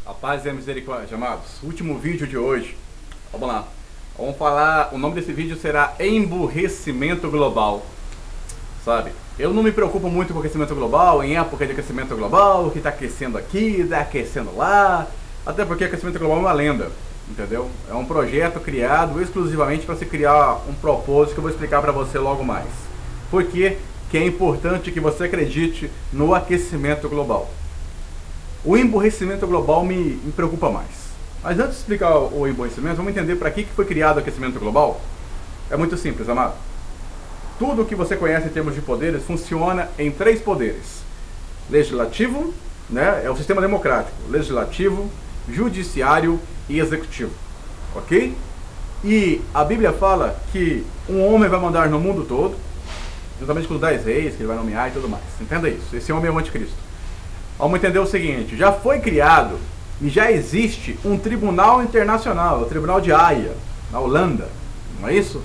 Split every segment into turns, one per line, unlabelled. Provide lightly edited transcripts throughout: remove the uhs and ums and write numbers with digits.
A paz e a misericórdia, amados. Último vídeo de hoje. Vamos lá. Vamos falar, o nome desse vídeo será Emburrecimento Global. Sabe? Eu não me preocupo muito com o aquecimento global, em época de aquecimento global, que está aquecendo aqui, está aquecendo lá. Até porque aquecimento global é uma lenda, entendeu? É um projeto criado exclusivamente para se criar um propósito que eu vou explicar para você logo mais. Por que é importante que você acredite no aquecimento global? O emburrecimento global me preocupa mais. Mas antes de explicar o emburrecimento, vamos entender para que foi criado o aquecimento global? É muito simples, amado. Tudo o que você conhece em termos de poderes funciona em três poderes. Legislativo, né, é o sistema democrático. Legislativo, judiciário e executivo. Ok? E a Bíblia fala que um homem vai mandar no mundo todo, juntamente com os 10 reis que ele vai nomear e tudo mais. Entenda isso. Esse homem é o anticristo. Vamos entender o seguinte, já foi criado e já existe um tribunal internacional, o Tribunal de Haia, na Holanda, não é isso?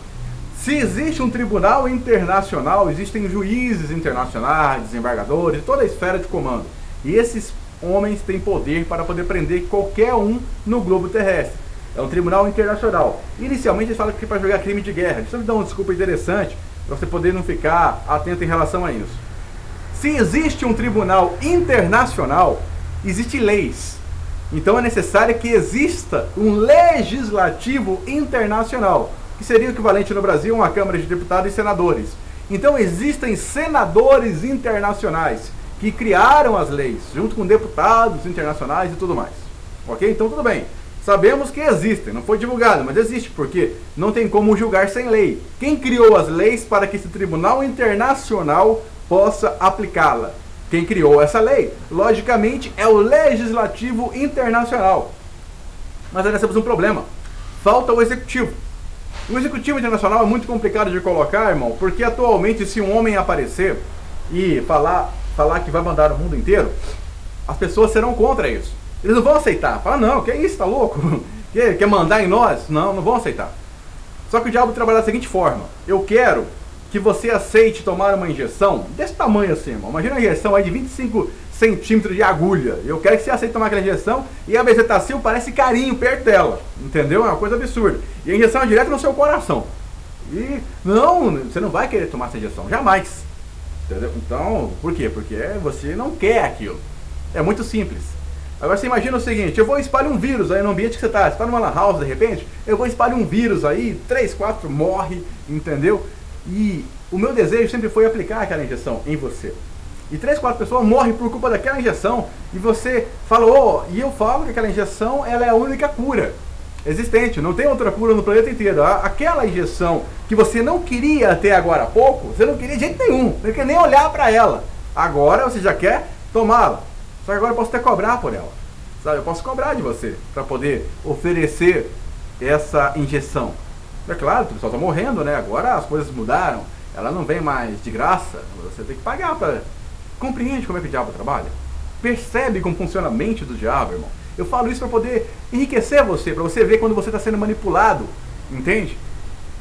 Se existe um tribunal internacional, existem juízes internacionais, desembargadores, toda a esfera de comando. E esses homens têm poder para poder prender qualquer um no globo terrestre. É um tribunal internacional. Inicialmente eles falam que é para jogar crime de guerra. Deixa eu dar uma desculpa interessante, para você poder não ficar atento em relação a isso. Se existe um tribunal internacional, existem leis. Então é necessário que exista um legislativo internacional, que seria o equivalente no Brasil a uma Câmara de Deputados e Senadores. Então existem senadores internacionais que criaram as leis, junto com deputados internacionais e tudo mais. Ok? Então tudo bem. Sabemos que existem, não foi divulgado, mas existe, porque não tem como julgar sem lei. Quem criou as leis para que esse tribunal internacional possa aplicá-la? Quem criou essa lei, logicamente, é o Legislativo Internacional. Mas aí nós temos um problema. Falta o Executivo. O Executivo Internacional é muito complicado de colocar, irmão, porque atualmente se um homem aparecer e falar que vai mandar o mundo inteiro, as pessoas serão contra isso. Eles não vão aceitar. Falar, não, que isso, tá louco? Quer mandar em nós? Não vão aceitar. Só que o diabo trabalha da seguinte forma. Eu quero que você aceite tomar uma injeção desse tamanho assim, irmão. Imagina uma injeção aí de 25 centímetros de agulha. Eu quero que você aceite tomar aquela injeção e a bezetacil parece carinho perto dela. Entendeu? É uma coisa absurda. E a injeção é direto no seu coração. E não, você não vai querer tomar essa injeção. Jamais. Entendeu? Então, por quê? Porque você não quer aquilo. É muito simples. Agora você imagina o seguinte, eu vou espalhar um vírus aí no ambiente que você está. Você está numa lan house de repente, eu vou espalhar um vírus aí, 3, 4 morre, entendeu? E o meu desejo sempre foi aplicar aquela injeção em você. E 3, 4 pessoas morrem por culpa daquela injeção. E você fala, e eu falo que aquela injeção ela é a única cura existente. Não tem outra cura no planeta inteiro. Aquela injeção que você não queria até agora há pouco, você não queria de jeito nenhum. Não queria nem olhar para ela. Agora você já quer tomá-la. Só que agora eu posso até cobrar por ela. Sabe? Eu posso cobrar de você para poder oferecer essa injeção. É claro, o pessoal está morrendo, né? Agora as coisas mudaram. Ela não vem mais de graça. Você tem que pagar para... Compreende como é que o diabo trabalha? Percebe como funciona a mente do diabo, irmão? Eu falo isso para poder enriquecer você, para você ver quando você está sendo manipulado. Entende?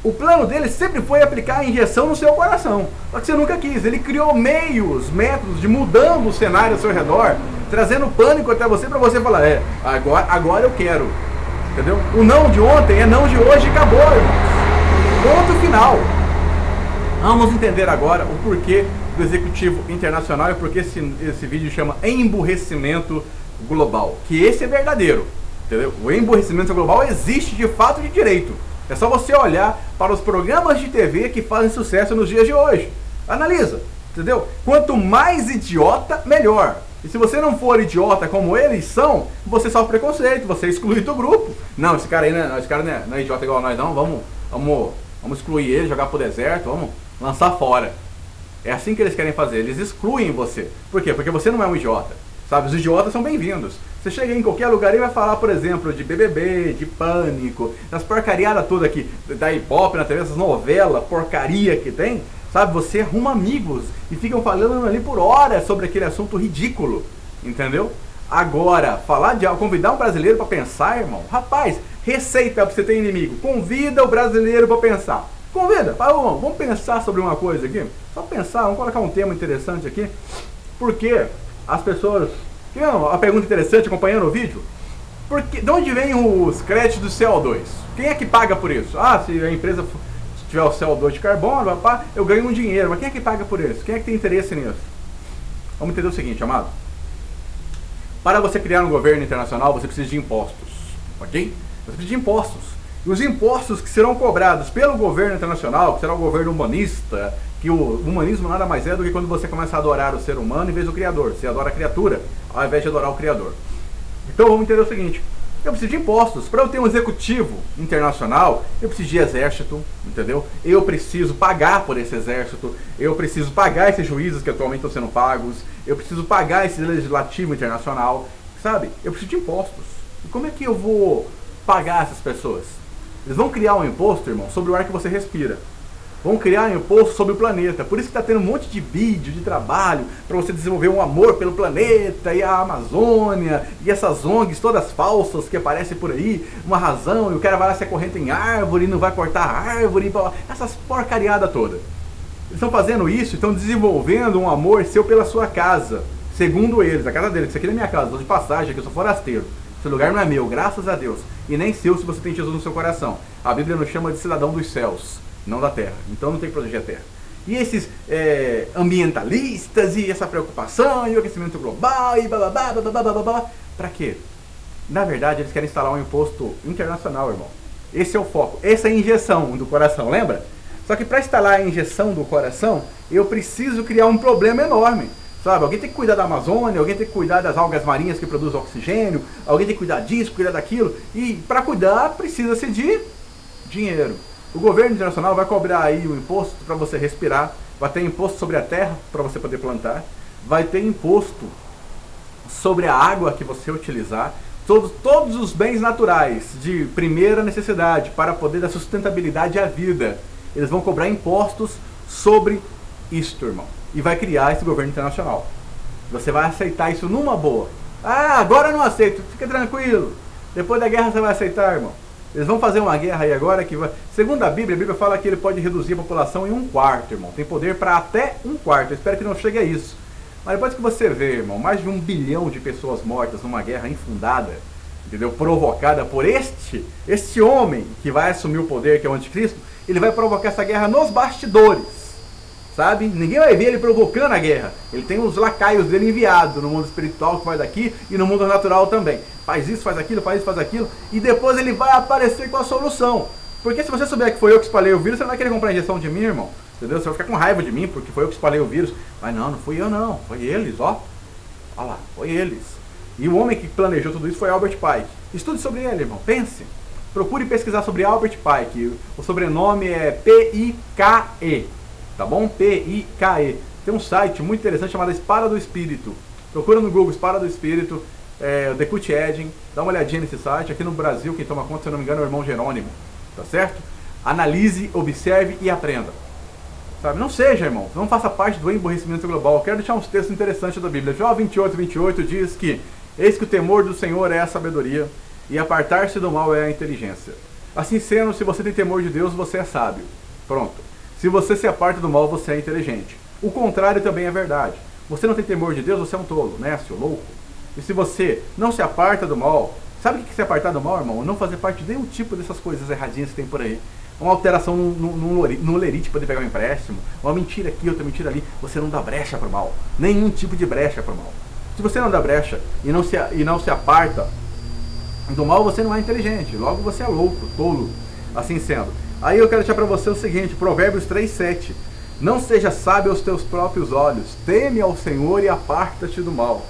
O plano dele sempre foi aplicar a injeção no seu coração. Só que você nunca quis. Ele criou meios, métodos de mudando o cenário ao seu redor, trazendo pânico até você para você falar, agora eu quero. Entendeu? O não de ontem é não de hoje e acabou, irmãos. Ponto final. Vamos entender agora o porquê do Executivo Internacional e porque esse vídeo chama Emburrecimento Global. Que esse é verdadeiro. Entendeu? O emburrecimento global existe de fato de direito. É só você olhar para os programas de TV que fazem sucesso nos dias de hoje. Analisa, entendeu? Quanto mais idiota, melhor. E se você não for idiota como eles são, você sofre preconceito, você é excluído do grupo. Não, esse cara aí não é idiota igual a nós não, vamos excluir ele, jogar pro deserto, vamos lançar fora. É assim que eles querem fazer, eles excluem você. Por quê? Porque você não é um idiota. Sabe, os idiotas são bem-vindos. Você chega em qualquer lugar e vai falar, por exemplo, de BBB, de Pânico, das porcariadas todas aqui, da Ibope na TV, essas novelas, porcaria que tem. Sabe, você arruma amigos e ficam falando ali por horas sobre aquele assunto ridículo, entendeu? Agora, convidar um brasileiro para pensar, irmão, rapaz, receita para você ter inimigo, convida o brasileiro para pensar. Convida, fala, vamos pensar sobre uma coisa aqui, só pensar, vamos colocar um tema interessante aqui, porque as pessoas... A pergunta interessante, acompanhando o vídeo, Porque, de onde vêm os créditos do CO2? Quem é que paga por isso? Ah, se a empresa tiver o CO2 de carbono, rapaz, eu ganho um dinheiro. Mas quem é que paga por isso? Quem é que tem interesse nisso? Vamos entender o seguinte, amado. Para você criar um governo internacional, você precisa de impostos. Ok? Você precisa de impostos. E os impostos que serão cobrados pelo governo internacional, que será o governo humanista, que o humanismo nada mais é do que quando você começa a adorar o ser humano em vez do Criador. Você adora a criatura ao invés de adorar o Criador. Então vamos entender o seguinte. Eu preciso de impostos. Para eu ter um executivo internacional, eu preciso de exército, entendeu? Eu preciso pagar por esse exército, eu preciso pagar esses juízes que atualmente estão sendo pagos, eu preciso pagar esse legislativo internacional, sabe? Eu preciso de impostos. E como é que eu vou pagar essas pessoas? Eles vão criar um imposto, irmão, sobre o ar que você respira. Vão criar um imposto sobre o planeta. Por isso que está tendo um monte de vídeo, de trabalho, para você desenvolver um amor pelo planeta e a Amazônia, e essas ONGs todas falsas que aparecem por aí, uma razão, e o cara vai lá se acorrenta em árvore, não vai cortar a árvore, essas porcariadas todas. Eles estão fazendo isso, estão desenvolvendo um amor seu pela sua casa, segundo eles, a casa deles. Isso aqui não é minha casa, estou de passagem aqui, eu sou forasteiro. Esse lugar não é meu, graças a Deus. E nem seu se você tem Jesus no seu coração. A Bíblia nos chama de cidadão dos céus, não da terra. Então não tem que proteger a terra. E esses ambientalistas e essa preocupação e o aquecimento global e bababá, para quê? Na verdade, eles querem instalar um imposto internacional, irmão. Esse é o foco. Essa é a injeção do coração, lembra? Só que para instalar a injeção do coração, eu preciso criar um problema enorme. Sabe, alguém tem que cuidar da Amazônia, alguém tem que cuidar das algas marinhas que produzem oxigênio, alguém tem que cuidar disso, cuidar daquilo. E para cuidar, precisa-se de dinheiro. O governo internacional vai cobrar aí o imposto para você respirar, vai ter imposto sobre a terra para você poder plantar, vai ter imposto sobre a água que você utilizar, todos os bens naturais de primeira necessidade para poder dar sustentabilidade à vida. Eles vão cobrar impostos sobre isto, irmão. E vai criar esse governo internacional. Você vai aceitar isso numa boa. Ah, agora eu não aceito. Fica tranquilo. Depois da guerra você vai aceitar, irmão. Eles vão fazer uma guerra aí agora que vai... Segundo a Bíblia fala que ele pode reduzir a população em 1/4, irmão. Tem poder para até 1/4. Eu espero que não chegue a isso. Mas depois que você vê, irmão, mais de 1 bilhão de pessoas mortas numa guerra infundada, entendeu? Provocada por este homem que vai assumir o poder, que é o anticristo, ele vai provocar essa guerra nos bastidores. Sabe? Ninguém vai ver ele provocando a guerra. Ele tem os lacaios dele enviados no mundo espiritual que vai daqui e no mundo natural também. Faz isso, faz aquilo, faz isso, faz aquilo. E depois ele vai aparecer com a solução. Porque se você souber que foi eu que espalhei o vírus, você não vai querer comprar injeção de mim, irmão. Entendeu? Você vai ficar com raiva de mim porque foi eu que espalhei o vírus. Mas não, não fui eu não. Foi eles, ó. Olha lá, foi eles. E o homem que planejou tudo isso foi Albert Pike. Estude sobre ele, irmão. Pense. Procure pesquisar sobre Albert Pike. O sobrenome é P-I-K-E. Tá bom? P-I-K-E. Tem um site muito interessante chamado Espada do Espírito. Procura no Google Espada do Espírito, The Cut Edging, dá uma olhadinha nesse site. Aqui no Brasil, quem toma conta, se eu não me engano, é o irmão Jerônimo. Tá certo? Analise, observe e aprenda. Sabe? Não seja, irmão, não faça parte do emburrecimento global. Eu quero deixar uns textos interessantes da Bíblia. Jó 28 diz que eis que o temor do Senhor é a sabedoria e apartar-se do mal é a inteligência. Assim sendo, se você tem temor de Deus, você é sábio. Pronto. Se você se aparta do mal, você é inteligente. O contrário também é verdade. Você não tem temor de Deus, você é um tolo, né, seu louco? E se você não se aparta do mal, sabe o que é se apartar do mal, irmão? Não fazer parte de nenhum tipo dessas coisas erradinhas que tem por aí. Uma alteração no lerite para poder pegar um empréstimo, uma mentira aqui, outra mentira ali. Você não dá brecha para o mal. Nenhum tipo de brecha para o mal. Se você não dá brecha e não se aparta do mal, você não é inteligente. Logo você é louco, tolo. Assim sendo. Aí eu quero deixar para você o seguinte, Provérbios 3:7. Não seja sábio aos teus próprios olhos, teme ao Senhor e aparta-te do mal.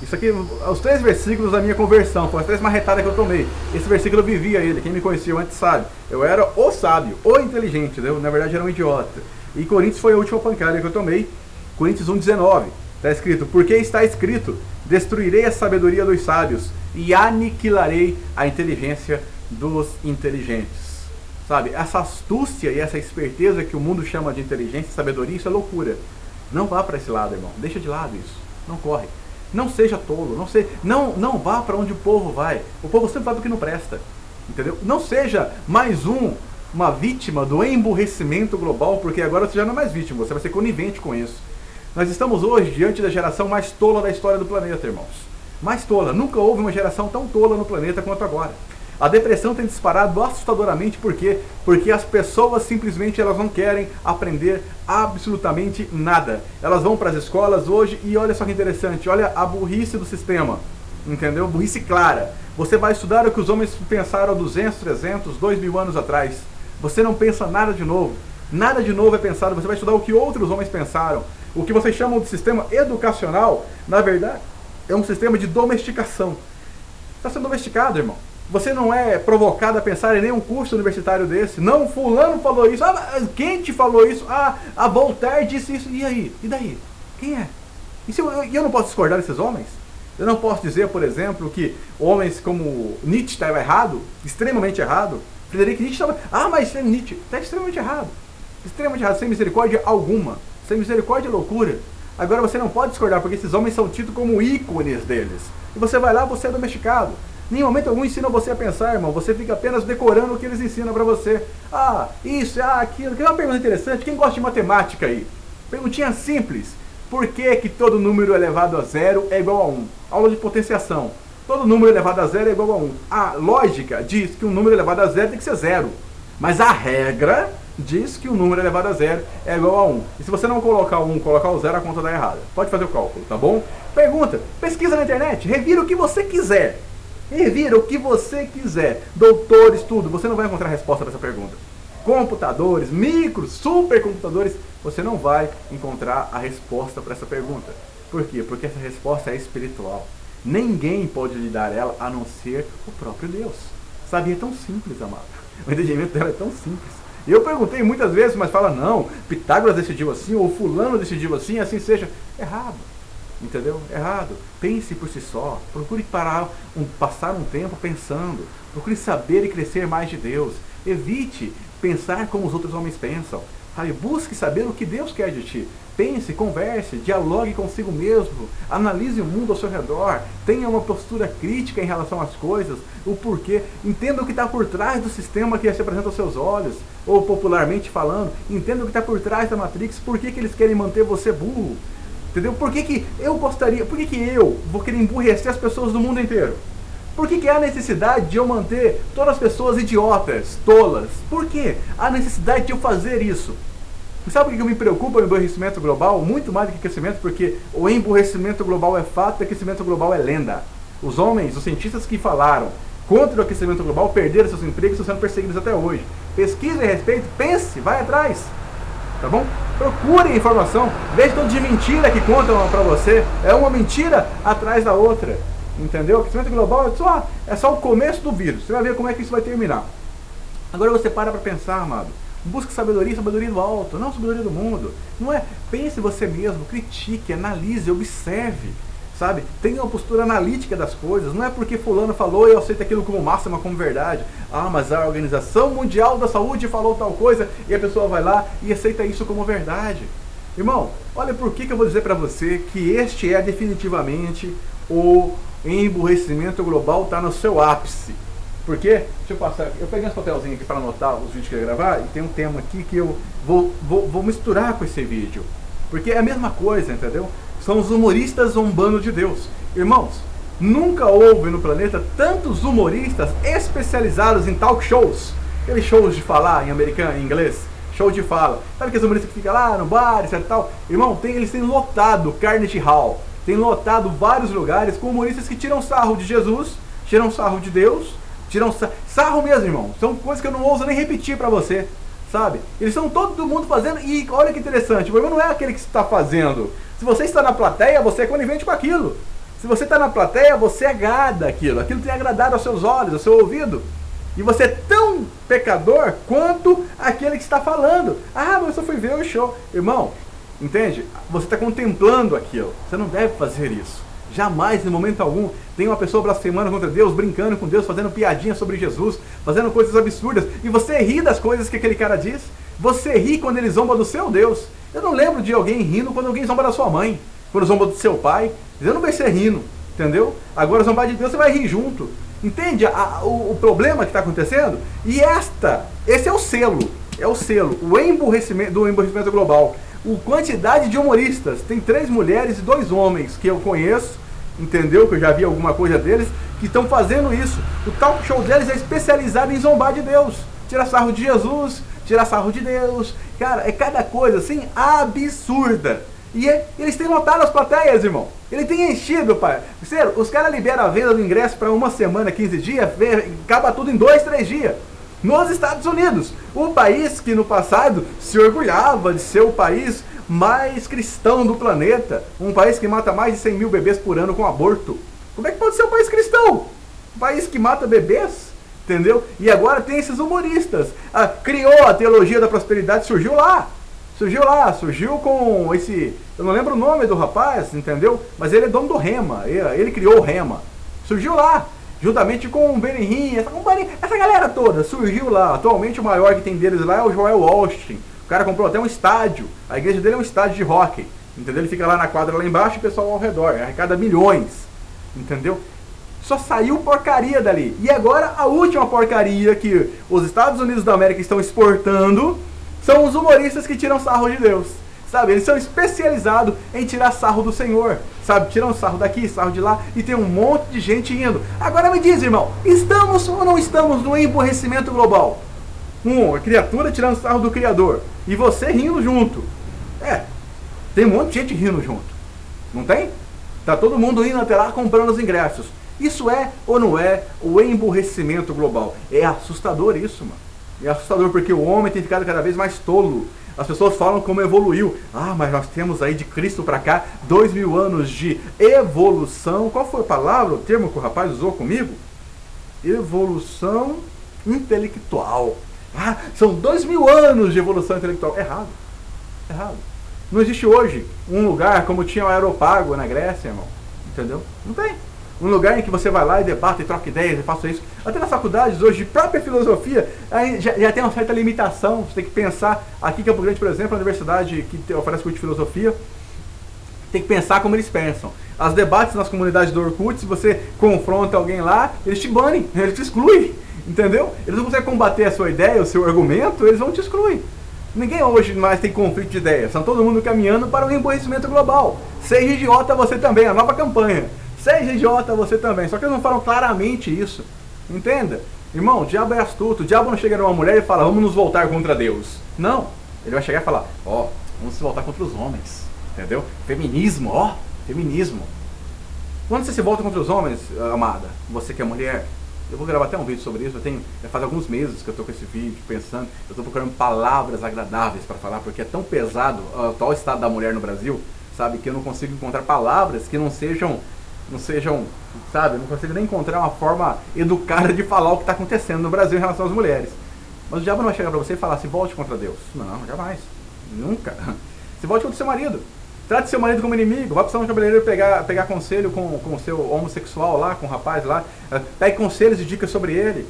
Isso aqui, os 3 versículos da minha conversão, foram as 3 marretadas que eu tomei. Esse versículo eu vivia ele, quem me conhecia antes sabe. Eu era o sábio, o inteligente, eu, na verdade era um idiota. E Coríntios foi a última pancada que eu tomei, Coríntios 1:19. Está escrito, porque está escrito, destruirei a sabedoria dos sábios e aniquilarei a inteligência dos inteligentes. Sabe, essa astúcia e essa esperteza que o mundo chama de inteligência e sabedoria, isso é loucura. Não vá para esse lado, irmão. Deixa de lado isso. Não corre. Não seja tolo. Não vá para onde o povo vai. O povo sempre vai para o que não presta. Entendeu? Não seja mais uma vítima do emburrecimento global, porque agora você já não é mais vítima, você vai ser conivente com isso. Nós estamos hoje diante da geração mais tola da história do planeta, irmãos. mais tola. Nunca houve uma geração tão tola no planeta quanto agora. A depressão tem disparado assustadoramente, por quê? Porque as pessoas simplesmente elas não querem aprender absolutamente nada. Elas vão para as escolas hoje e olha só que interessante, olha a burrice do sistema, entendeu? Burrice clara. Você vai estudar o que os homens pensaram há 200, 300, 2000 anos atrás. Você não pensa nada de novo. Nada de novo é pensado. Você vai estudar o que outros homens pensaram. O que vocês chamam de sistema educacional, na verdade, é um sistema de domesticação. Está sendo domesticado, irmão. Você não é provocado a pensar em nenhum curso universitário desse. Não, fulano falou isso. Ah, quem te falou isso? Ah, a Voltaire disse isso. E aí? E daí? Quem é? E se eu não posso discordar desses homens? Eu não posso dizer, por exemplo, que homens como Nietzsche estavam errado, extremamente errado. Friedrich Nietzsche estava... Ah, mas Nietzsche está extremamente errado. Extremamente errado, sem misericórdia alguma. Sem misericórdia e loucura. Agora você não pode discordar, porque esses homens são tidos como ícones deles. E você vai lá, você é domesticado. Em nenhum momento algum ensina você a pensar, irmão. Você fica apenas decorando o que eles ensinam pra você. Ah, isso, ah, aquilo. Que é uma pergunta interessante. Quem gosta de matemática aí? Perguntinha simples. Por que que todo número elevado a zero é igual a 1? Aula de potenciação. Todo número elevado a zero é igual a 1. A lógica diz que um número elevado a zero tem que ser zero. Mas a regra diz que o número elevado a zero é igual a 1. E se você não colocar o 1, colocar o zero, a conta dá errada. Pode fazer o cálculo, tá bom? Pergunta. Pesquisa na internet. Revira o que você quiser. Revira o que você quiser. Doutores, tudo. Você não vai encontrar a resposta para essa pergunta. Computadores, micros, supercomputadores, você não vai encontrar a resposta para essa pergunta. Por quê? Porque essa resposta é espiritual. Ninguém pode lhe dar ela a não ser o próprio Deus. Sabe? É tão simples, amado. O entendimento dela é tão simples. Eu perguntei muitas vezes, mas fala, não, Pitágoras decidiu assim, ou fulano decidiu assim, assim seja. Errado. Entendeu? Errado. Pense por si só. Procure passar um tempo pensando. Procure saber e crescer mais de Deus. Evite pensar como os outros homens pensam. Sabe? Busque saber o que Deus quer de ti. Pense, converse, dialogue consigo mesmo. Analise o mundo ao seu redor. Tenha uma postura crítica em relação às coisas. O porquê. Entenda o que está por trás do sistema que se apresenta aos seus olhos. Ou popularmente falando, entenda o que está por trás da Matrix. Por que eles querem manter você burro? Entendeu? Por que eu vou querer emburrecer as pessoas do mundo inteiro? Por que há necessidade de eu manter todas as pessoas idiotas, tolas? Por que há necessidade de eu fazer isso? E sabe por que eu me preocupo com o emburrecimento global? Muito mais do que aquecimento, porque o emburrecimento global é fato e o aquecimento global é lenda. Os homens, os cientistas que falaram contra o aquecimento global perderam seus empregos e estão sendo perseguidos até hoje. Pesquise a respeito, pense, vai atrás. Tá bom? Procure informação, veja tanto de mentira que contam pra você. É uma mentira atrás da outra. Entendeu? O aquecimento global é só o começo do vírus. Você vai ver como é que isso vai terminar. Agora você para pensar, amado. Busque sabedoria do alto, não sabedoria do mundo. Não é, pense você mesmo, critique, analise, observe. Sabe? Tenha uma postura analítica das coisas. Não é porque fulano falou e eu aceito aquilo como máxima, como verdade. Ah, mas a Organização Mundial da Saúde falou tal coisa e a pessoa vai lá e aceita isso como verdade. Irmão, olha por que eu vou dizer para você que este é definitivamente o emburrecimento global está no seu ápice. Por quê? Deixa eu passar. Eu peguei uns papelzinhos aqui para anotar os vídeos que eu ia gravar e tem um tema aqui que eu vou misturar com esse vídeo. Porque é a mesma coisa, entendeu? São os humoristas zombando de Deus. Irmãos, nunca houve no planeta tantos humoristas especializados em talk shows. Aqueles shows de falar em americano, em inglês. Show de fala. Sabe aqueles humoristas que ficam lá no bar, etc e tal? Irmão, eles têm lotado Carnegie Hall. Tem lotado vários lugares com humoristas que tiram sarro de Jesus, tiram sarro de Deus, tiram sarro mesmo, irmão. São coisas que eu não ouso nem repetir pra você. Sabe? Eles estão todo mundo fazendo. E olha que interessante, o problema não é aquele que está fazendo. Se você está na plateia, você é conivente com aquilo. Se você está na plateia, você agrada aquilo. Aquilo tem agradado aos seus olhos, ao seu ouvido. E você é tão pecador quanto aquele que está falando. Ah, mas eu só fui ver o show. Irmão, entende? Você está contemplando aquilo. Você não deve fazer isso. Jamais, em momento algum, tem uma pessoa blasfemando contra Deus, brincando com Deus, fazendo piadinha sobre Jesus, fazendo coisas absurdas. E você ri das coisas que aquele cara diz. Você ri quando ele zomba do seu Deus. Eu não lembro de alguém rindo quando alguém zomba da sua mãe, quando zomba do seu pai. Eu não vejo você rindo, entendeu? Agora zombar de Deus você vai rir junto. Entende o problema que está acontecendo? E esse é o selo, o emburrecimento do emburrecimento global. A quantidade de humoristas, tem 3 mulheres e 2 homens que eu conheço, entendeu? Que eu já vi alguma coisa deles, que estão fazendo isso. O talk show deles é especializado em zombar de Deus, tirar sarro de Jesus, tirar sarro de Deus. Cara, é cada coisa assim absurda. E eles têm lotado as plateias, irmão. Ele tem enchido, pai. Sério, os caras liberam a venda do ingresso para uma semana, 15 dias, acaba tudo em 2, 3 dias. Nos Estados Unidos, o país que no passado se orgulhava de ser o país mais cristão do planeta, um país que mata mais de 100 mil bebês por ano com aborto. Como é que pode ser um país cristão? Um país que mata bebês, entendeu? E agora tem esses humoristas. Criou a teologia da prosperidade, surgiu lá, surgiu com esse... Eu não lembro o nome do rapaz, entendeu? Mas ele é dono do Rema, ele criou o Rema. Surgiu lá, juntamente com o Benihim, essa galera toda, surgiu lá. Atualmente o maior que tem deles lá é o Joel Austin. O cara comprou até um estádio, a igreja dele é um estádio de hóquei, entendeu? Ele fica lá na quadra lá embaixo e o pessoal ao redor, arrecada milhões, entendeu? Só saiu porcaria dali. E agora a última porcaria que os Estados Unidos da América estão exportando são os humoristas que tiram sarro de Deus, sabe? Eles são especializados em tirar sarro do Senhor, sabe? Tiram sarro daqui, sarro de lá, e tem um monte de gente indo. Agora me diz, irmão, estamos ou não estamos no emburrecimento global? A criatura tirando sarro do Criador, e você rindo junto. Tem um monte de gente rindo junto, não tem? Tá todo mundo indo até lá comprando os ingressos. Isso é ou não é o emburrecimento global? É assustador isso, mano. É assustador porque o homem tem ficado cada vez mais tolo. As pessoas falam como evoluiu. Mas nós temos aí de Cristo para cá 2000 anos de evolução. Qual foi a palavra, o termo que o rapaz usou comigo? Evolução intelectual. São 2000 anos de evolução intelectual. Errado. Não existe hoje um lugar como tinha o Aeropago na Grécia, irmão. Entendeu? Não tem. Um lugar em que você vai lá e debate, e troca ideias, e faça isso. Até nas faculdades hoje, de própria filosofia, já tem uma certa limitação. Você tem que pensar, aqui em Campo Grande, por exemplo, a universidade que oferece curso de filosofia, tem que pensar como eles pensam. As debates nas comunidades do Orkut, se você confronta alguém lá, eles te banem, eles te excluem, entendeu? Eles não conseguem combater a sua ideia, o seu argumento, eles vão te excluir. Ninguém hoje mais tem conflito de ideias, estão todo mundo caminhando para o emburrecimento global. Seja idiota você também, a nova campanha. Seja idiota você também, só que eles não falam claramente isso, entenda? Irmão, o diabo é astuto, o diabo não chega numa mulher e fala, vamos nos voltar contra Deus. Não, ele vai chegar e falar, vamos se voltar contra os homens, entendeu? Feminismo, feminismo. Quando você se volta contra os homens, amada, você que é mulher, eu vou gravar até um vídeo sobre isso, já faz alguns meses que eu estou com esse vídeo, pensando, eu estou procurando palavras agradáveis para falar, porque é tão pesado o atual estado da mulher no Brasil, sabe, que eu não consigo encontrar palavras que não sejam, sabe, eu não consigo nem encontrar uma forma educada de falar o que está acontecendo no Brasil em relação às mulheres. Mas o diabo não vai chegar para você e falar, se volte contra Deus. Não, jamais. Nunca. Se volte contra o seu marido. Trate seu marido como inimigo. Vai para o salão de cabeleireiro pegar conselho com o seu homossexual lá, com o rapaz lá. Pegue conselhos e dicas sobre ele.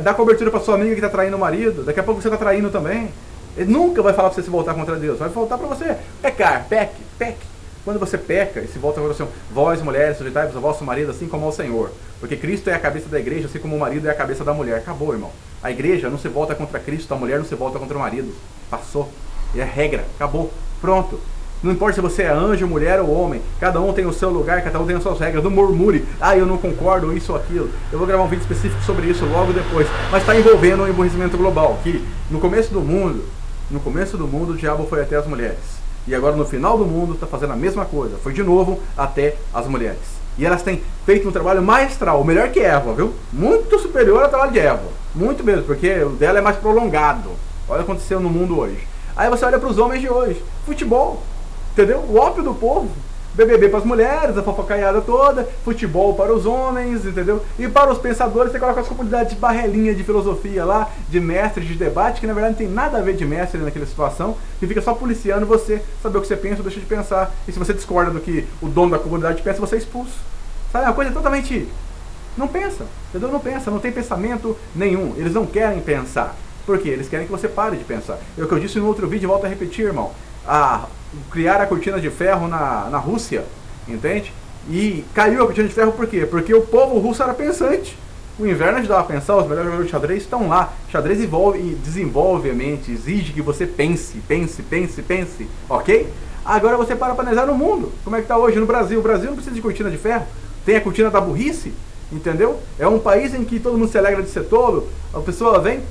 Dá cobertura para sua amiga que está traindo o marido. Daqui a pouco você está traindo também. Ele nunca vai falar para você se voltar contra Deus. Vai voltar para você pecar. Peque. Quando você peca e se volta contra o Senhor, vós, mulheres, sujeitai-vos ao vosso marido, assim como ao Senhor. Porque Cristo é a cabeça da igreja, assim como o marido é a cabeça da mulher. Acabou, irmão. A igreja não se volta contra Cristo, a mulher não se volta contra o marido. Passou. É regra. Acabou. Pronto. Não importa se você é anjo, mulher ou homem. Cada um tem o seu lugar, cada um tem as suas regras. Não murmure. Eu não concordo, isso ou aquilo. Eu vou gravar um vídeo específico sobre isso logo depois. Mas está envolvendo o emburrecimento global. Que no começo do mundo, o diabo foi até as mulheres. E agora no final do mundo está fazendo a mesma coisa. Foi de novo até as mulheres. E elas têm feito um trabalho maestral, melhor que Eva, viu? Muito superior ao trabalho de Eva. Muito mesmo, porque o dela é mais prolongado. Olha o que aconteceu no mundo hoje. Aí você olha para os homens de hoje. Futebol, entendeu? O ópio do povo. BBB para as mulheres, a fofocaiada toda, futebol para os homens, entendeu? E para os pensadores, você coloca as comunidades de barrelinha de filosofia lá, de mestres de debate, que na verdade não tem nada a ver de mestre naquela situação, que fica só policiando você, saber o que você pensa ou deixa de pensar. E se você discorda do que o dono da comunidade pensa, você é expulso. Sabe, é uma coisa totalmente... Não pensa, entendeu? Não pensa, não tem pensamento nenhum. Eles não querem pensar. Por quê? Eles querem que você pare de pensar. É o que eu disse no outro vídeo, volto a repetir, irmão. Criar a cortina de ferro na Rússia, entende? E caiu a cortina de ferro por quê? Porque o povo russo era pensante. O inverno ajudava a pensar, os melhores jogadores de xadrez estão lá. Xadrez desenvolve a mente, exige que você pense, ok? Agora você para analisar no mundo. Como é que está hoje no Brasil? O Brasil não precisa de cortina de ferro. Tem a cortina da burrice, entendeu? É um país em que todo mundo se alegra de ser tolo. A pessoa vem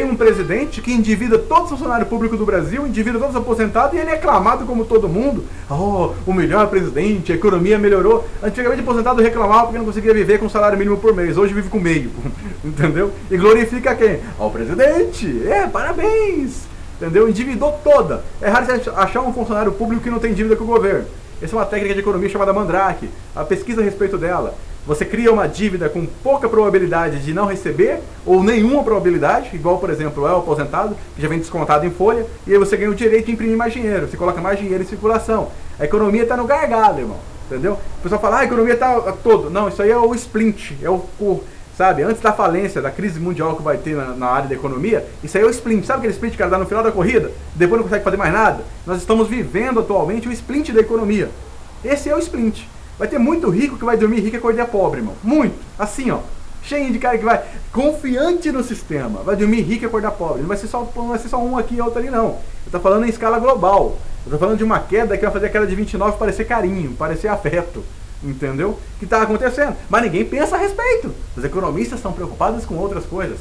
um presidente que endivida todos os funcionários públicos do Brasil, endivida todos os aposentados, e ele é aclamado como todo mundo. Oh, o melhor presidente, a economia melhorou. Antigamente o aposentado reclamava porque não conseguia viver com um salário mínimo por mês, hoje vive com meio, entendeu? E glorifica quem? Ao presidente, parabéns, entendeu? Endividou toda. É raro você achar um funcionário público que não tem dívida com o governo. Essa é uma técnica de economia chamada Mandrake. A pesquisa a respeito dela. Você cria uma dívida com pouca probabilidade de não receber, ou nenhuma probabilidade, igual, por exemplo, é o aposentado, que já vem descontado em folha, e aí você ganha o direito de imprimir mais dinheiro, você coloca mais dinheiro em circulação. A economia está no gargalo, irmão, entendeu? O pessoal fala, a economia está todo. Não, isso aí é o splint, é o sabe? Antes da falência, da crise mundial que vai ter na área da economia, isso aí é o splint. Sabe aquele splint que dá no final da corrida? Depois não consegue fazer mais nada? Nós estamos vivendo atualmente o splint da economia. Esse é o splint. Vai ter muito rico que vai dormir rico e acordar pobre, irmão. Muito. Assim, ó. Cheio de cara que vai confiante no sistema. Vai dormir rico e acordar pobre. Não vai ser só um aqui e outro ali, não. Eu tô falando em escala global. Eu tô falando de uma queda que vai fazer a queda de 29 parecer carinho, parecer afeto. Entendeu? Que tá acontecendo. Mas ninguém pensa a respeito. Os economistas estão preocupados com outras coisas.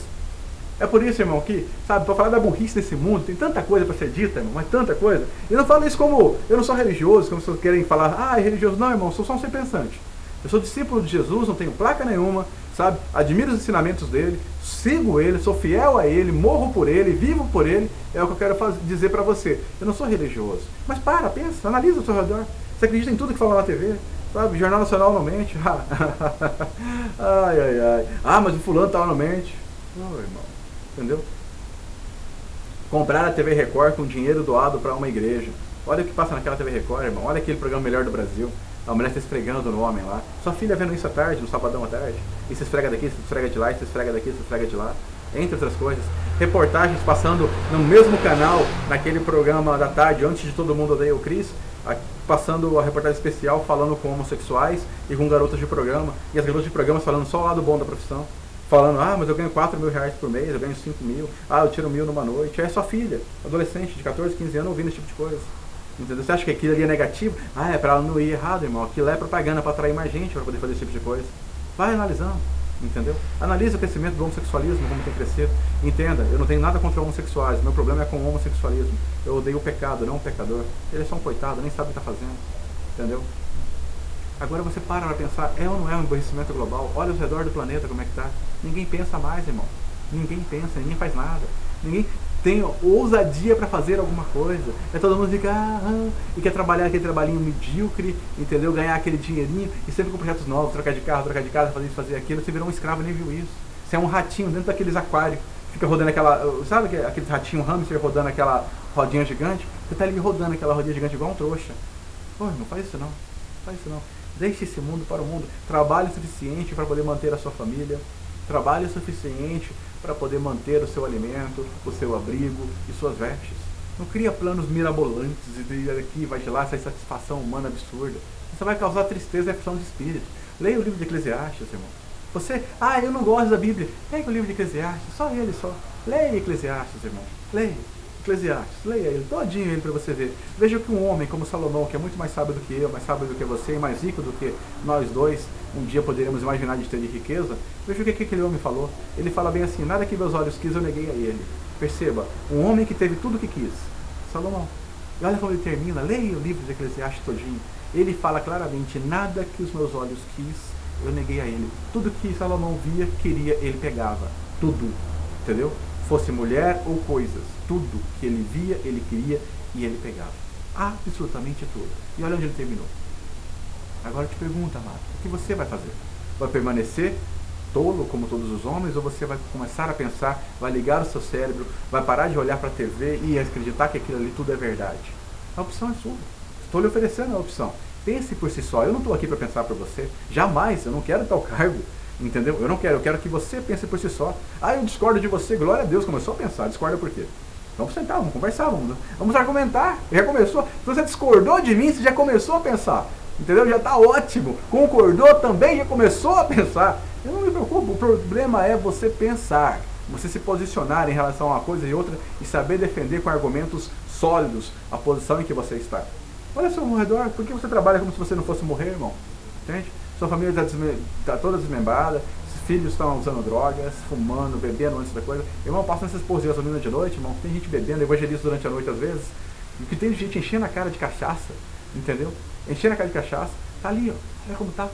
É por isso, irmão, que, sabe, para falar da burrice desse mundo, tem tanta coisa para ser dita, irmão, mas tanta coisa. E eu não falo isso como, eu não sou religioso, como vocês querem falar, é religioso. Não, irmão, eu sou só um ser pensante. Eu sou discípulo de Jesus, não tenho placa nenhuma, sabe? Admiro os ensinamentos dele, sigo ele, sou fiel a ele, morro por ele, vivo por ele. É o que eu quero dizer para você. Eu não sou religioso. Mas pensa, analisa o seu redor. Você acredita em tudo que fala na TV? Sabe? Jornal Nacional não mente. Mas o fulano tá lá não mente. Não, irmão. Entendeu? Comprar a TV Record com dinheiro doado para uma igreja. Olha o que passa naquela TV Record, irmão. Olha aquele programa Melhor do Brasil. A mulher está esfregando no homem lá. Sua filha vendo isso à tarde, no sabadão à tarde. E se esfrega daqui, se esfrega de lá, se esfrega daqui, se esfrega de lá. Entre outras coisas. Reportagens passando no mesmo canal, naquele programa da tarde, antes de Todo Mundo Odeia o Chris. Passando a reportagem especial falando com homossexuais e com garotas de programa. E as garotas de programa falando só o lado bom da profissão. Falando, mas eu ganho 4 mil reais por mês, eu ganho 5 mil, eu tiro 1.000 numa noite. É sua filha, adolescente de 14, 15 anos, ouvindo esse tipo de coisa. Entendeu? Você acha que aquilo ali é negativo? É pra ela não ir errado, irmão. Aquilo é propaganda pra atrair mais gente pra poder fazer esse tipo de coisa. Vai analisando, entendeu? Analisa o crescimento do homossexualismo, como tem crescido. Entenda, eu não tenho nada contra homossexuais, meu problema é com o homossexualismo. Eu odeio o pecado, não o pecador. Ele é só um coitado, nem sabe o que tá fazendo. Entendeu? Agora você para pensar, é ou não é um emburrecimento global? Olha ao redor do planeta como é que tá. Ninguém pensa mais, irmão. Ninguém pensa, ninguém faz nada. Ninguém tem ousadia para fazer alguma coisa. É todo mundo fica, e quer trabalhar aquele trabalhinho medíocre, entendeu? Ganhar aquele dinheirinho e sempre com projetos novos, trocar de carro, trocar de casa, fazer isso, fazer aquilo. Você virou um escravo e nem viu isso. Você é um ratinho dentro daqueles aquários. Fica rodando aquela, sabe aquele ratinho hamster rodando aquela rodinha gigante? Você tá ali rodando aquela rodinha gigante igual um trouxa. Pô, não faz isso não. Faz isso não. Deixe esse mundo para o mundo. Trabalhe o suficiente para poder manter a sua família. Trabalhe o suficiente para poder manter o seu alimento, o seu abrigo e suas vestes. Não cria planos mirabolantes e vir aqui vai gelar essa insatisfação humana absurda. Isso vai causar tristeza e aflição de espírito. Leia o livro de Eclesiastes, irmão. Você, eu não gosto da Bíblia. Pega o livro de Eclesiastes, só ele só. Leia Eclesiastes, irmão. Leia. Eclesiastes, leia ele, todinho ele para você ver. Veja que um homem como Salomão, que é muito mais sábio do que eu, mais sábio do que você e mais rico do que nós dois, um dia poderíamos imaginar de ter de riqueza. Veja o que aquele homem falou. Ele fala bem assim, nada que meus olhos quis eu neguei a ele. Perceba, um homem que teve tudo o que quis, Salomão. E olha como ele termina, leia o livro de Eclesiastes todinho. Ele fala claramente, nada que os meus olhos quis eu neguei a ele. Tudo que Salomão via, queria, ele pegava. Tudo, entendeu? Fosse mulher ou coisas, tudo que ele via, ele queria e ele pegava. Absolutamente tudo. E olha onde ele terminou. Agora eu te pergunto, amado, o que você vai fazer? Vai permanecer tolo como todos os homens ou você vai começar a pensar, vai ligar o seu cérebro, vai parar de olhar para a TV e acreditar que aquilo ali tudo é verdade? A opção é sua. Estou lhe oferecendo a opção. Pense por si só. Eu não estou aqui para pensar por você. Jamais. Eu não quero tal cargo. Entendeu? Eu não quero, eu quero que você pense por si só. Eu discordo de você, glória a Deus, começou a pensar, discorda por quê? Vamos sentar, vamos conversar, vamos argumentar. Já começou, se você discordou de mim, você já começou a pensar. Entendeu? Já está ótimo. Concordou também, já começou a pensar. Eu não me preocupo, o problema é você pensar, você se posicionar em relação a uma coisa e outra e saber defender com argumentos sólidos a posição em que você está. Olha ao seu redor, por que você trabalha como se você não fosse morrer, irmão? Entende? sua família está toda desmembrada, os filhos estão usando drogas, fumando, bebendo antes da coisa. Irmão, passa nessas pôs de gasolina de noite, irmão, tem gente bebendo, evangelista durante a noite às vezes, e que tem gente enchendo a cara de cachaça, entendeu? Enchendo a cara de cachaça, tá ali, ó, olha como tá.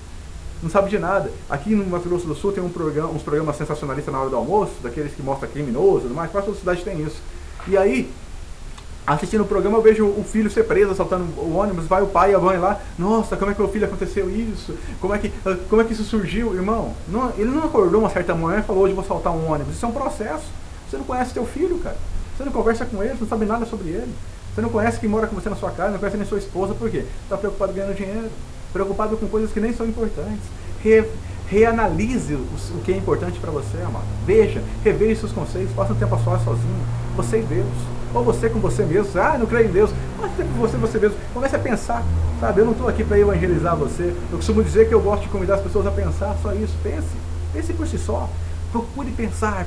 Não sabe de nada. Aqui no Mato Grosso do Sul tem uns programas sensacionalistas na hora do almoço, daqueles que mostram criminoso e tudo mais, quase toda cidade tem isso. E aí, assistindo o programa, eu vejo o filho ser preso, assaltando o ônibus, vai o pai e a mãe lá, nossa, como é que meu filho aconteceu isso? Como é que isso surgiu? Irmão, ele não acordou uma certa manhã e falou, hoje vou assaltar um ônibus. Isso é um processo. Você não conhece teu filho, cara. Você não conversa com ele, você não sabe nada sobre ele. Você não conhece quem mora com você na sua casa, não conhece nem sua esposa, por quê? Está preocupado ganhando dinheiro, preocupado com coisas que nem são importantes. Reanalise o que é importante para você, amado. Veja, reveja seus conceitos, passe um tempo a sós sozinho, você e Deus. Ou você com você mesmo, não creio em Deus, passe tempo com você mesmo, comece a pensar, sabe? Eu não estou aqui para evangelizar você, eu costumo dizer que eu gosto de convidar as pessoas a pensar, só isso, pense por si só, procure pensar,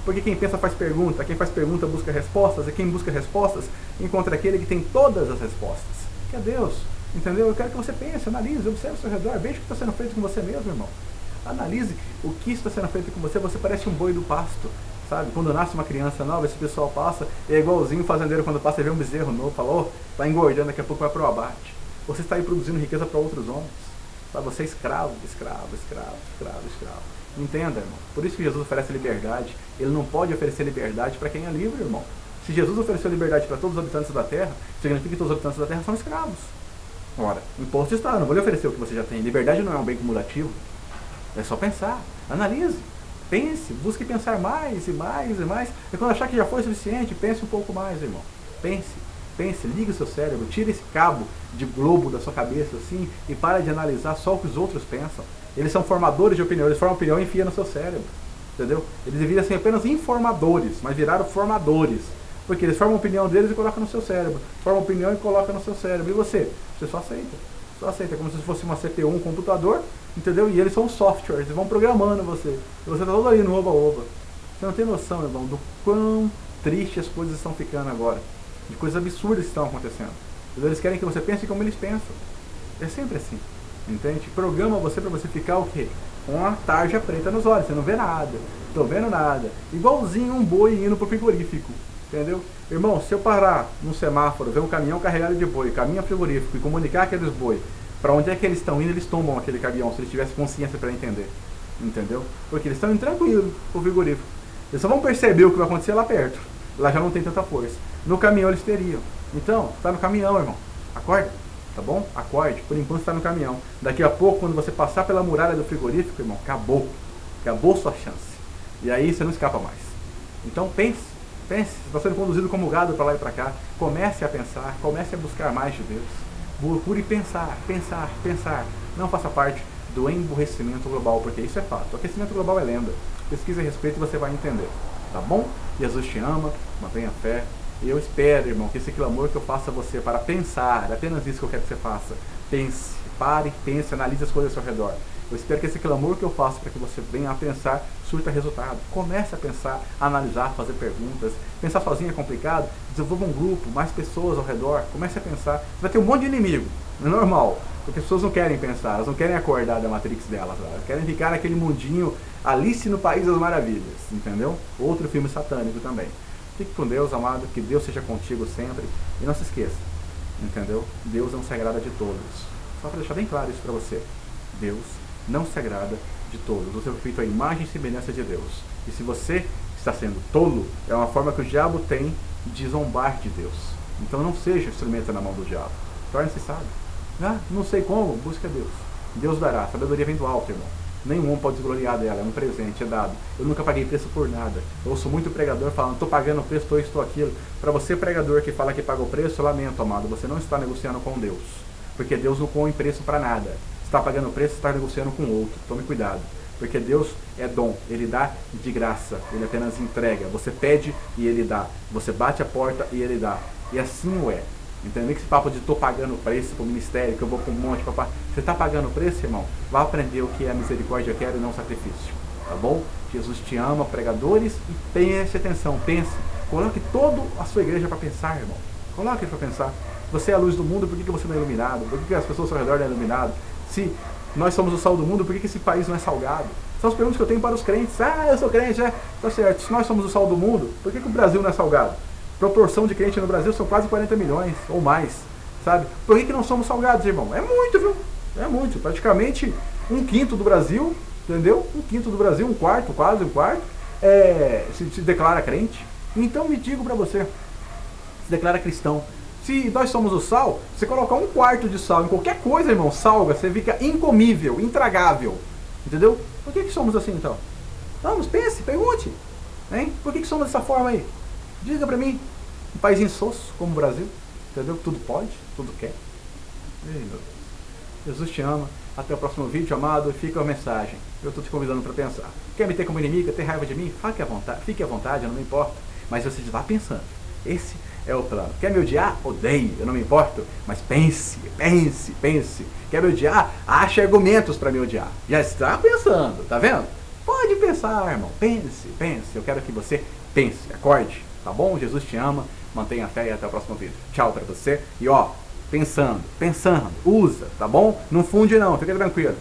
porque quem pensa faz pergunta, quem faz pergunta busca respostas, e quem busca respostas encontra aquele que tem todas as respostas, que é Deus. Entendeu? Eu quero que você pense, analise, observe ao seu redor, veja o que está sendo feito com você mesmo, irmão. Analise o que está sendo feito com você. Você parece um boi do pasto, sabe? Quando nasce uma criança nova, esse pessoal passa, é igualzinho o fazendeiro quando passa e vê um bezerro novo, fala, vai engordando, daqui a pouco vai para o abate. Você está aí produzindo riqueza para outros homens. Sabe? Você é escravo. Entenda, irmão. Por isso que Jesus oferece liberdade. Ele não pode oferecer liberdade para quem é livre, irmão. Se Jesus ofereceu liberdade para todos os habitantes da terra, significa que todos os habitantes da terra são escravos. Ora, imposto está, não vou lhe oferecer o que você já tem. Liberdade não é um bem cumulativo. É só pensar, analise, pense, busque pensar mais e mais e mais. E quando achar que já foi suficiente, pense um pouco mais, irmão. Pense, ligue o seu cérebro, tire esse cabo de globo da sua cabeça assim e para de analisar só o que os outros pensam. Eles são formadores de opinião, eles formam opinião e enfiam no seu cérebro. Entendeu? Eles deveriam ser apenas informadores, mas viraram formadores. Porque eles formam a opinião deles e colocam no seu cérebro. Formam a opinião e colocam no seu cérebro. E você? Você só aceita. Só aceita. É como se fosse uma CPU, um computador, entendeu? E eles são softwares, eles vão programando você. E você tá todo ali no oba-oba. Você não tem noção, irmão, do quão triste as coisas estão ficando agora. De coisas absurdas que estão acontecendo. Eles querem que você pense como eles pensam. É sempre assim. Entende? Programa você pra você ficar o quê? Com uma tarja preta nos olhos. Você não vê nada. Tô vendo nada. Igualzinho um boi indo pro frigorífico. Entendeu? Irmão, se eu parar num semáforo, ver um caminhão carregado de boi, caminhão frigorífico e comunicar aqueles boi para onde é que eles estão indo, eles tombam aquele caminhão, se eles tivessem consciência para entender. Entendeu? Porque eles estão indo tranquilo pro frigorífico. Eles só vão perceber o que vai acontecer lá perto. Lá já não tem tanta força. No caminhão eles teriam. Então, tá no caminhão, irmão. Acorda, tá bom? Acorde. Por enquanto está no caminhão. Daqui a pouco, quando você passar pela muralha do frigorífico, irmão, acabou. Acabou sua chance. E aí você não escapa mais. Então pense, você está sendo conduzido como gado para lá e para cá. Comece a pensar, comece a buscar mais de Deus. Procure pensar. Não faça parte do emburrecimento global, porque isso é fato. O aquecimento global é lenda. Pesquise a respeito e você vai entender. Tá bom? Jesus te ama, mantenha fé. E eu espero, irmão, que esse clamor que eu faço a você para pensar, é apenas isso que eu quero que você faça. Pense, pare, pense, analise as coisas ao seu redor. Eu espero que esse clamor que eu faço para que você venha a pensar surta resultado. Comece a pensar, a analisar, fazer perguntas. Pensar sozinho é complicado. Desenvolva um grupo, mais pessoas ao redor. Comece a pensar. Você vai ter um monte de inimigo. É normal. Porque as pessoas não querem pensar, elas não querem acordar da Matrix delas. Elas querem ficar naquele mundinho Alice no País das Maravilhas. Entendeu? Outro filme satânico também. Fique com Deus, amado. Que Deus seja contigo sempre. E não se esqueça. Entendeu? Deus não se agrada de todos. Só para deixar bem claro isso para você. Deus não se agrada de todos. Você foi feito à imagem e semelhança de Deus. E se você está sendo tolo, é uma forma que o diabo tem de zombar de Deus. Então não seja instrumento na mão do diabo. Torne-se sábio. Não sei como, busca Deus. Deus dará. A sabedoria vem do alto, irmão. Nenhum pode se gloriar dela, é um presente, é dado. Eu nunca paguei preço por nada. Eu ouço muito pregador falando, estou pagando o preço, estou aquilo. Para você, pregador, que fala que paga o preço, eu lamento, amado. Você não está negociando com Deus. Porque Deus não põe preço para nada. Está pagando preço, está negociando com outro. Tome cuidado, porque Deus é dom, Ele dá de graça, Ele apenas entrega. Você pede e Ele dá, você bate a porta e Ele dá, e assim o é. Entendeu? Esse papo de estou pagando preço para o ministério, que eu vou com um monte, papá. Você está pagando preço, irmão? Vá aprender o que é a misericórdia quer e não sacrifício, tá bom? Jesus te ama, pregadores, e preste atenção, pense, coloque toda a sua igreja para pensar, irmão. Coloque para pensar. Você é a luz do mundo, por que você não é iluminado? Por que as pessoas ao redor não é iluminado? Se nós somos o sal do mundo, por que esse país não é salgado? São as perguntas que eu tenho para os crentes. Ah, eu sou crente, tá certo. Se nós somos o sal do mundo, por que o Brasil não é salgado? Proporção de crente no Brasil são quase 40 milhões ou mais, sabe? Por que não somos salgados, irmão? É muito, viu? É muito. Praticamente um quinto do Brasil, entendeu? Um quinto do Brasil, um quarto, quase um quarto, se declara crente. Então me digo para você, se declara cristão. Se nós somos o sal, você colocar um quarto de sal em qualquer coisa, irmão, salga, você fica incomível, intragável. Entendeu? Por que somos assim então? Vamos, pense, pergunte. Hein? Por que somos dessa forma aí? Diga pra mim. Um país insosso como o Brasil, entendeu? Tudo pode, tudo quer. Ei, meu Deus. Jesus te ama. Até o próximo vídeo, amado. Fica a mensagem. Eu estou te convidando para pensar. Quer me ter como inimiga, ter raiva de mim? Fique à vontade, eu não me importo. Mas você vá pensando. Esse é o plano. Quer me odiar? Odeie, eu não me importo. Mas pense, pense, pense. Quer me odiar? Ache argumentos para me odiar. Já está pensando, tá vendo? Pode pensar, irmão. Pense, pense. Eu quero que você pense. Acorde, tá bom? Jesus te ama. Mantenha a fé e até o próximo vídeo. Tchau para você. E ó, pensando, usa, tá bom? Não funde não, fica tranquilo.